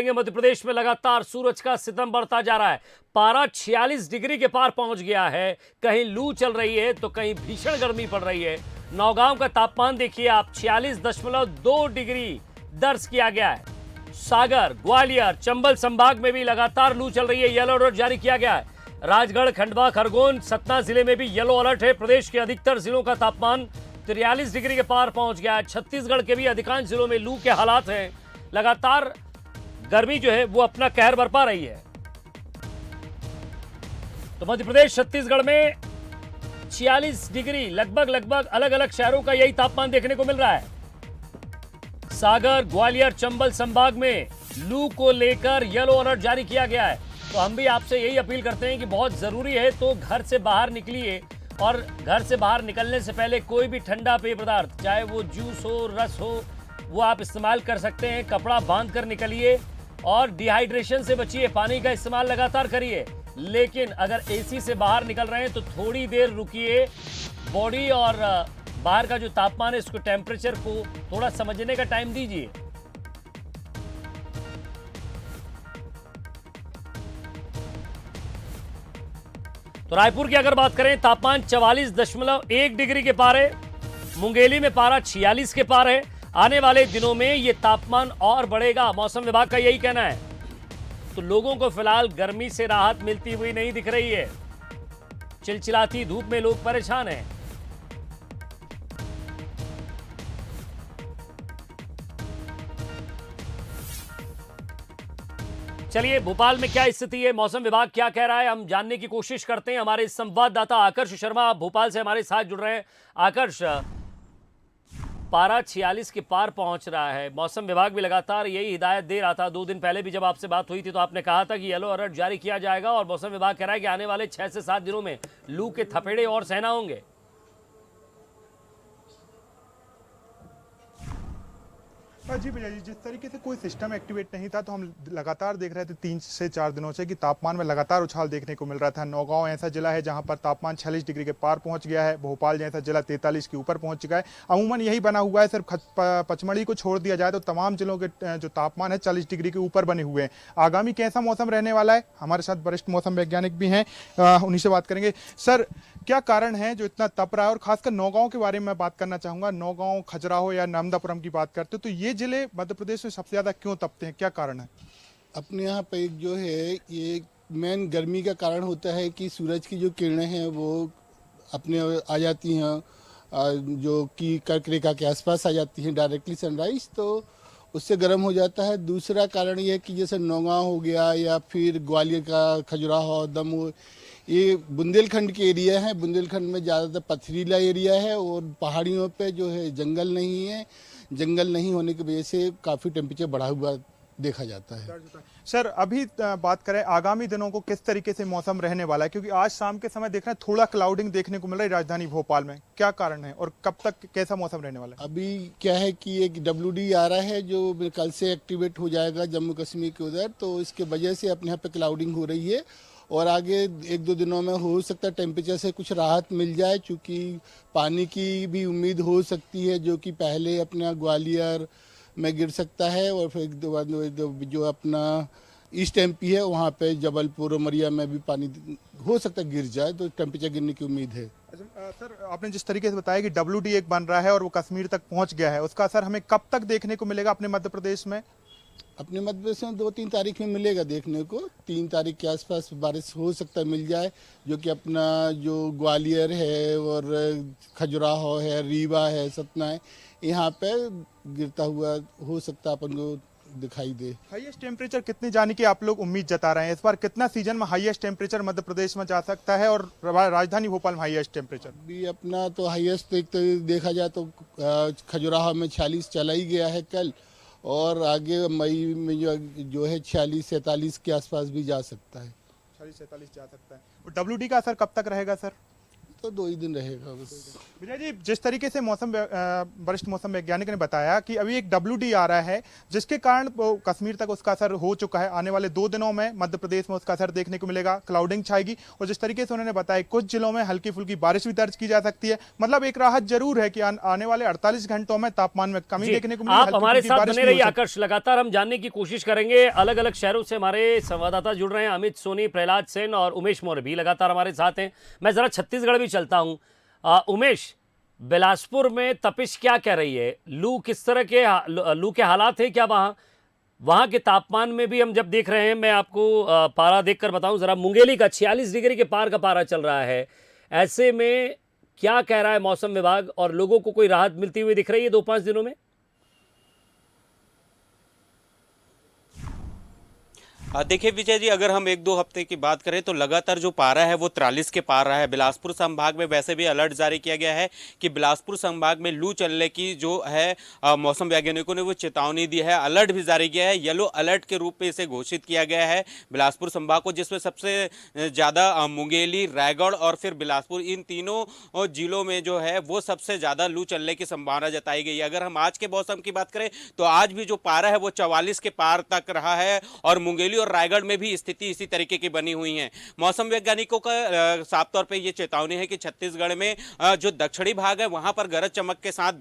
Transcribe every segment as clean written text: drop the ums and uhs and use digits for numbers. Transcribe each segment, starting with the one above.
मध्य प्रदेश में लगातार सूरज का सितम बढ़ता जा रहा है। पारा 46 डिग्री के पार पहुंच गया है। कहीं लू चल रही है तो कहीं भीषण गर्मी पड़ रही है। नौगांव का तापमान देखिए आप, 46.2 डिग्री दर्ज किया गया है। सागर, ग्वालियर, चंबल संभाग में भी लगातार लू चल रही है। येलो अलर्ट जारी किया गया है। राजगढ़, खंडवा, खरगोन, सतना जिले में भी येलो अलर्ट है। प्रदेश के अधिकतर जिलों का तापमान 43 डिग्री के पार पहुंच गया है। छत्तीसगढ़ के भी अधिकांश जिलों में लू के हालात हैं। लगातार गर्मी जो है वो अपना कहर बरपा रही है। तो मध्य प्रदेश, छत्तीसगढ़ में 46 डिग्री लगभग अलग अलग शहरों का यही तापमान देखने को मिल रहा है। सागर, ग्वालियर, चंबल संभाग में लू को लेकर येलो अलर्ट जारी किया गया है। तो हम भी आपसे यही अपील करते हैं कि बहुत जरूरी है तो घर से बाहर निकलिए, और घर से बाहर निकलने से पहले कोई भी ठंडा पेय पदार्थ, चाहे वो जूस हो, रस हो, वो आप इस्तेमाल कर सकते हैं। कपड़ा बांध कर निकलिए और डिहाइड्रेशन से बचिए। पानी का इस्तेमाल लगातार करिए, लेकिन अगर एसी से बाहर निकल रहे हैं तो थोड़ी देर रुकिए। बॉडी और बाहर का जो तापमान है, इसको, टेम्परेचर को थोड़ा समझने का टाइम दीजिए। तो रायपुर की अगर बात करें, तापमान 44.1 डिग्री के पार है। मुंगेली में पारा 46 के पार है। आने वाले दिनों में यह तापमान और बढ़ेगा, मौसम विभाग का यही कहना है। तो लोगों को फिलहाल गर्मी से राहत मिलती हुई नहीं दिख रही है। चिलचिलाती धूप में लोग परेशान हैं। चलिए, भोपाल में क्या स्थिति है, मौसम विभाग क्या कह रहा है, हम जानने की कोशिश करते हैं। हमारे संवाददाता आकर्ष शर्मा भोपाल से हमारे साथ जुड़ रहे हैं। आकर्ष, पारा 46 के पार पहुंच रहा है। मौसम विभाग भी लगातार यही हिदायत दे रहा था। 2 दिन पहले भी जब आपसे बात हुई थी तो आपने कहा था कि येलो अलर्ट जारी किया जाएगा, और मौसम विभाग कह रहा है कि आने वाले 6 से 7 दिनों में लू के थपेड़े और सहना होंगे। जी भैया जी, जिस तरीके से कोई सिस्टम एक्टिवेट नहीं था, तो हम लगातार देख रहे थे 3 से 4 दिनों से कि तापमान में लगातार उछाल देखने को मिल रहा था। नौगांव ऐसा जिला है जहां पर तापमान 46 डिग्री के पार पहुंच गया है। भोपाल जैसा जिला 43 के ऊपर पहुंच चुका है। अमूमन यही बना हुआ है, सिर्फ पचमढ़ी को छोड़ दिया जाए तो तमाम जिलों के जो तापमान है 40 डिग्री के ऊपर बने हुए हैं। आगामी कैसा मौसम रहने वाला है, हमारे साथ वरिष्ठ मौसम वैज्ञानिक भी हैं, उन्हीं से बात करेंगे। सर, क्या कारण है जो इतना तप रहा है, और खासकर नौगांव के बारे में मैं बात करना चाहूंगा। नौगांव, खजुराहो या नर्मदापुरम की बात करते तो ये जिले मध्य प्रदेश में सबसे ज्यादा क्यों तपते हैं, क्या कारण है? अपने यहाँ पे एक जो है, ये मेन गर्मी का कारण होता है कि सूरज की जो किरणें हैं वो अपने आ जाती हैं, जो कि कर्क रेखा के आसपास आ जाती हैं डायरेक्टली सनराइज, तो उससे गर्म हो जाता है। दूसरा कारण ये है कि जैसे नौगांव हो गया या फिर ग्वालियर का खजुराहो, दमोह, ये बुंदेलखंड के एरिया है। बुंदेलखंड में ज़्यादातर पथरीला एरिया है और पहाड़ियों पे जो है जंगल नहीं है। जंगल नहीं होने की वजह से काफ़ी टेम्परेचर बढ़ा हुआ देखा जाता है। सर, अभी बात करें आगामी दिनों को किस तरीके से मौसम रहने वाला है, क्योंकि आज शाम के समय देख रहे हैं थोड़ा क्लाउडिंग देखने को मिल रहा है राजधानी भोपाल में, क्या कारण है और कब तक कैसा मौसम रहने वाला है? अभी क्या है कि एक WD आ रहा है जो कल से एक्टिवेट हो जाएगा जम्मू कश्मीर के उधर, तो इसके वजह से अपने यहाँ पे क्लाउडिंग हो रही है, और आगे 1-2 दिनों में हो सकता है टेम्परेचर से कुछ राहत मिल जाए, क्योंकि पानी की भी उम्मीद हो सकती है जो कि पहले अपना ग्वालियर में गिर सकता है, और फिर जो अपना ईस्ट MP है वहाँ पे जबलपुर और उमरिया में भी पानी हो सकता है गिर जाए, तो टेम्परेचर गिरने की उम्मीद है। अच्छा सर, आपने जिस तरीके से बताया कि WD एक बन रहा है और वो कश्मीर तक पहुँच गया है, उसका असर हमें कब तक देखने को मिलेगा अपने मध्य प्रदेश में? अपने मध्य प्रदेश में 2-3 तारीख में मिलेगा देखने को। 3 तारीख के आसपास बारिश हो सकता है मिल जाए, जो कि अपना जो ग्वालियर है और खजुराहो है, रीवा है, सतना है, यहाँ पे गिरता हुआ हो सकता है अपन को दिखाई दे। हाईएस्ट टेम्परेचर कितने जाने की आप लोग उम्मीद जता रहे हैं? इस बार कितना सीजन में हाईएस्ट टेम्परेचर मध्य प्रदेश में जा सकता है, और राजधानी भोपाल में हाईएस्ट टेम्परेचर? अभी अपना तो हाईएस्ट एक तो देखा जाए तो खजुराहो में 46 चला ही गया है कल, और आगे मई में जो है 46-47 के आसपास भी जा सकता है। 46-47 जा सकता है। WD का असर कब तक रहेगा सर? तो 2 ही दिन रहेगा बस। विजय जी, जिस तरीके से वरिष्ठ मौसम वैज्ञानिक ने बताया कि अभी एक WD आ रहा है जिसके कारण कश्मीर तक उसका असर हो चुका है। आने वाले 2 दिनों में मध्य प्रदेश में उसका असर देखने को मिलेगा, क्लाउडिंग छाएगी और जिस तरीके से उन्होंने बताया कुछ जिलों में हल्की फुल्की बारिश भी दर्ज की जा सकती है। मतलब एक राहत जरूर है कि आने वाले 48 घंटों में तापमान में कमी देखने को मिलेगी। आप हमारे साथ बने रहिए आकर्ष, लगातार हम जानने की कोशिश करेंगे। अलग अलग शहरों से हमारे संवाददाता जुड़ रहे हैं, अमित सोनी, प्रहलाद सेन और उमेश मौर्य भी लगातार हमारे साथ हैं। मैं जरा छत्तीसगढ़ भी चलता हूं। उमेश, बिलासपुर में तपिश क्या कह रही है? लू किस तरह के लू के हालात है क्या वहां के तापमान में भी हम जब देख रहे हैं, मैं आपको पारा देखकर बताऊं जरा, मुंगेली का 46 डिग्री के पार का पारा चल रहा है। ऐसे में क्या कह रहा है मौसम विभाग और लोगों को कोई राहत मिलती हुई दिख रही है 2-5 दिनों में? देखिए विजय जी, अगर हम 1-2 हफ्ते की बात करें तो लगातार जो पारा है वो 43 के पार रहा है। बिलासपुर संभाग में वैसे भी अलर्ट जारी किया गया है कि बिलासपुर संभाग में लू चलने की जो है मौसम वैज्ञानिकों ने वो चेतावनी दी है, अलर्ट भी जारी किया है। येलो अलर्ट के रूप में इसे घोषित किया गया है बिलासपुर संभाग को, जिसमें सबसे ज़्यादा मुंगेली, रायगढ़ और फिर बिलासपुर, इन तीनों जिलों में जो है वो सबसे ज़्यादा लू चलने की संभावना जताई गई है। अगर हम आज के मौसम की बात करें तो आज भी जो पारा है वो 44 के पार तक रहा है और मुंगेली और रायगढ़ में भी स्थिति इसी तरीके की बनी हुई है। मौसम वैज्ञानिकों का साफ तौर पे ये चेतावनी है कि छत्तीसगढ़ में जो दक्षिणी भाग है वहां पर गरज चमक के साथ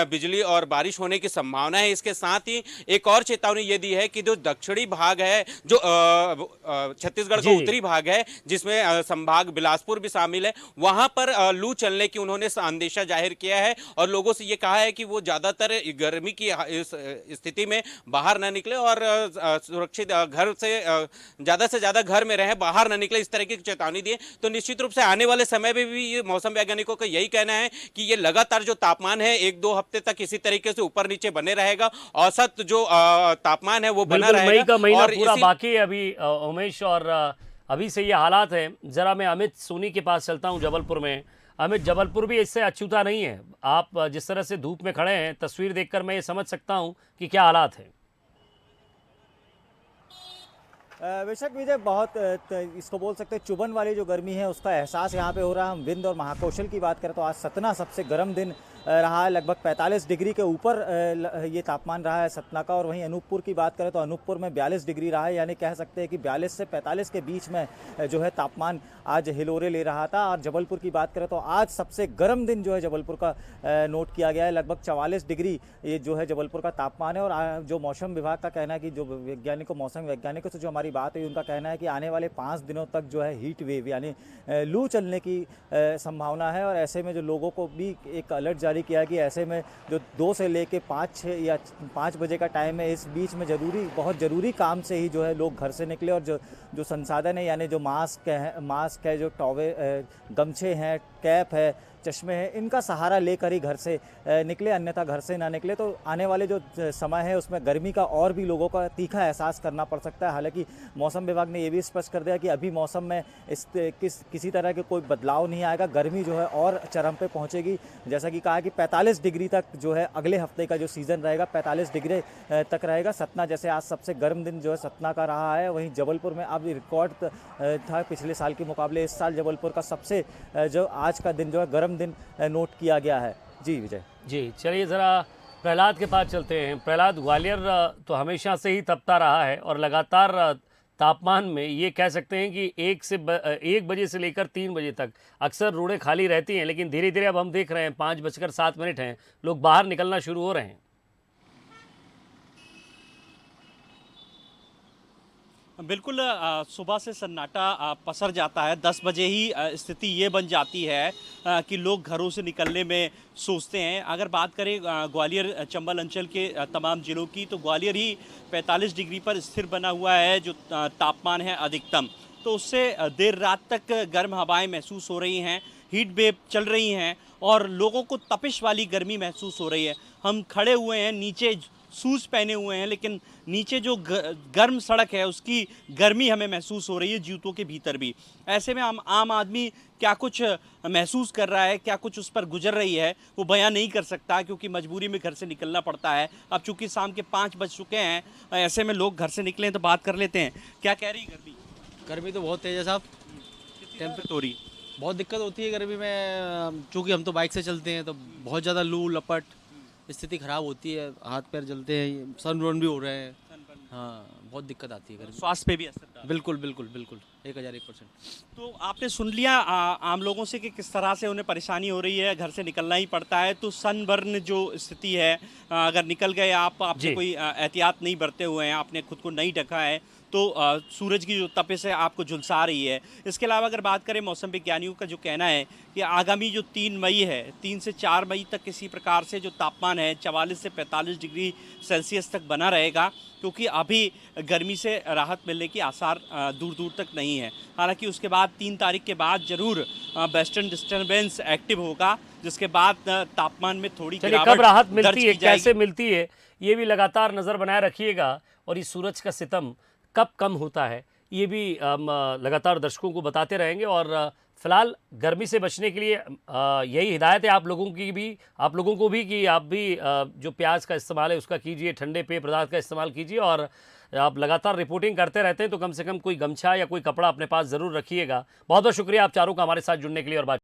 बिजली और बारिश होने की संभावना है। इसके साथ ही एक और चेतावनी ये दी है कि जो दक्षिणी भाग है, जो छत्तीसगढ़ का उत्तरी भाग है जिसमें संभाग बिलासपुर भी शामिल है, वहां पर लू चलने की उन्होंने अंदेशा जाहिर किया है और लोगों से ये कहा है कि वो ज्यादातर गर्मी की स्थिति में बाहर न निकले और सुरक्षित घर से ज्यादा घर में रहे, बाहर न निकले, इस तरह की चेतावनी दी है। तो निश्चित रूप से आने वाले समय में भी ये मौसम वैज्ञानिकों का यही कहना है कि ये लगातार जो तापमान है 1-2 हफ्ते तक इसी तरीके से ऊपर नीचे बने रहेगा। औसत जो तापमान है वो बना रहेगा। मई का महीना पूरा बाकी है अभी उमेश, और अभी से ये हालात है। जरा मैं अमित सोनी के पास चलता हूँ जबलपुर में। अमित, जबलपुर भी इससे अछूता नहीं है। आप जिस तरह से धूप में खड़े हैं, तस्वीर देखकर मैं ये समझ सकता हूँ कि क्या हालात है। बेशक विजय, बहुत इसको बोल सकते हैं चुभन वाली जो गर्मी है उसका एहसास यहाँ पे हो रहा है। हम विंध्य और महाकौशल की बात करें तो आज सतना सबसे गर्म दिन रहा है, लगभग 45 डिग्री के ऊपर ये तापमान रहा है सतना का। और वहीं अनूपपुर की बात करें तो अनूपपुर में 42 डिग्री रहा है, यानी कह सकते हैं कि 42 से 45 के बीच में जो है तापमान आज हिलोरे ले रहा था। और जबलपुर की बात करें तो आज सबसे गर्म दिन जो है जबलपुर का नोट किया गया है, लगभग 44 डिग्री ये जो है जबलपुर का तापमान है। और जो मौसम विभाग का कहना है कि जो मौसम वैज्ञानिकों से जो हमारी बात हुई उनका कहना है कि आने वाले 5 दिनों तक जो है हीट वेव यानी लू चलने की संभावना है। और ऐसे में जो लोगों को भी एक अलर्ट जारी किया है कि ऐसे में जो 2 से लेके 5 या 5 बजे का टाइम है, इस बीच में बहुत ज़रूरी काम से ही जो है लोग घर से निकले और जो संसाधन है यानी जो मास्क है, जो गमछे हैं, कैप है, चश्मे हैं, इनका सहारा लेकर ही घर से निकले, अन्यथा घर से ना निकले। तो आने वाले जो समय है उसमें गर्मी का और भी लोगों का तीखा एहसास करना पड़ सकता है। हालांकि मौसम विभाग ने ये भी स्पष्ट कर दिया कि अभी मौसम में किसी तरह के कोई बदलाव नहीं आएगा, गर्मी जो है और चरम पे पहुंचेगी। जैसा कि कहा कि 45 डिग्री तक जो है अगले हफ्ते का जो सीज़न रहेगा 45 डिग्री तक रहेगा। सतना जैसे आज सबसे गर्म दिन जो है सतना का रहा है, वहीं जबलपुर में अब रिकॉर्ड था पिछले साल के मुकाबले। इस साल जबलपुर का सबसे जो आज का दिन जो है गर्म दिन नोट किया गया है। जी विजय जी, चलिए ज़रा प्रहलाद के पास चलते हैं। प्रहलाद, ग्वालियर तो हमेशा से ही तपता रहा है और लगातार तापमान में ये कह सकते हैं कि 1 बजे से लेकर 3 बजे तक अक्सर रोडें खाली रहती हैं, लेकिन धीरे धीरे अब हम देख रहे हैं 5:07 हैं, लोग बाहर निकलना शुरू हो रहे हैं। बिल्कुल, सुबह से सन्नाटा पसर जाता है। 10 बजे ही स्थिति ये बन जाती है कि लोग घरों से निकलने में सोचते हैं। अगर बात करें ग्वालियर चंबल अंचल के तमाम जिलों की, तो ग्वालियर ही 45 डिग्री पर स्थिर बना हुआ है जो तापमान है अधिकतम। तो उससे देर रात तक गर्म हवाएं महसूस हो रही हैं, हीट वेव चल रही हैं और लोगों को तपिश वाली गर्मी महसूस हो रही है। हम खड़े हुए हैं, नीचे शूज़ पहने हुए हैं, लेकिन नीचे जो गर्म सड़क है उसकी गर्मी हमें महसूस हो रही है, जूतों के भीतर भी। ऐसे में आम आदमी क्या कुछ महसूस कर रहा है, क्या कुछ उस पर गुजर रही है, वो बयां नहीं कर सकता क्योंकि मजबूरी में घर से निकलना पड़ता है। अब चूंकि शाम के 5 बज चुके हैं, ऐसे में लोग घर से निकलें तो बात कर लेते हैं। क्या कह रही गर्मी? गर्मी तो बहुत तेज है साहब। टेम्परेचर हो रही बहुत दिक्कत होती है गर्मी में, चूँकि हम तो बाइक से चलते हैं तो बहुत ज़्यादा लू लपट स्थिति ख़राब होती है, हाथ पैर जलते हैं, सनबर्न भी हो रहे हैं। हाँ, बहुत दिक्कत आती है गर्मी। स्वास्थ्य पे भी असर डालता है। बिल्कुल बिल्कुल बिल्कुल 1001%। तो आपने सुन लिया आम लोगों से कि किस तरह से उन्हें परेशानी हो रही है, घर से निकलना ही पड़ता है। तो सनबर्न जो स्थिति है, अगर निकल गए आपने जी। कोई एहतियात नहीं बरते हुए हैं, आपने खुद को नहीं ढका है, तो सूरज की जो तपिश है आपको झुलसा रही है। इसके अलावा अगर बात करें मौसम विज्ञानियों का जो कहना है कि आगामी जो 3 मई है, 3 से 4 मई तक किसी प्रकार से जो तापमान है 44 से 45 डिग्री सेल्सियस तक बना रहेगा, क्योंकि अभी गर्मी से राहत मिलने की आसार दूर दूर तक नहीं है। हालांकि उसके बाद 3 तारीख के बाद ज़रूर वेस्टर्न डिस्टर्बेंस एक्टिव होगा, जिसके बाद तापमान में थोड़ी चलिए, गिरावट कब राहत दर्ज मिलती है, की जाएगी। कैसे मिलती है, ये भी लगातार नज़र बनाए रखिएगा। और इस सूरज का सितम कब कम होता है, ये भी हम लगातार दर्शकों को बताते रहेंगे। और फिलहाल गर्मी से बचने के लिए यही हिदायत है आप लोगों को भी कि आप भी जो प्याज का इस्तेमाल है उसका कीजिए, ठंडे पेय पदार्थ का इस्तेमाल कीजिए। और आप लगातार रिपोर्टिंग करते रहते हैं तो कम से कम कोई गमछा या कोई कपड़ा अपने पास ज़रूर रखिएगा। बहुत बहुत शुक्रिया आप चारों का हमारे साथ जुड़ने के लिए और बात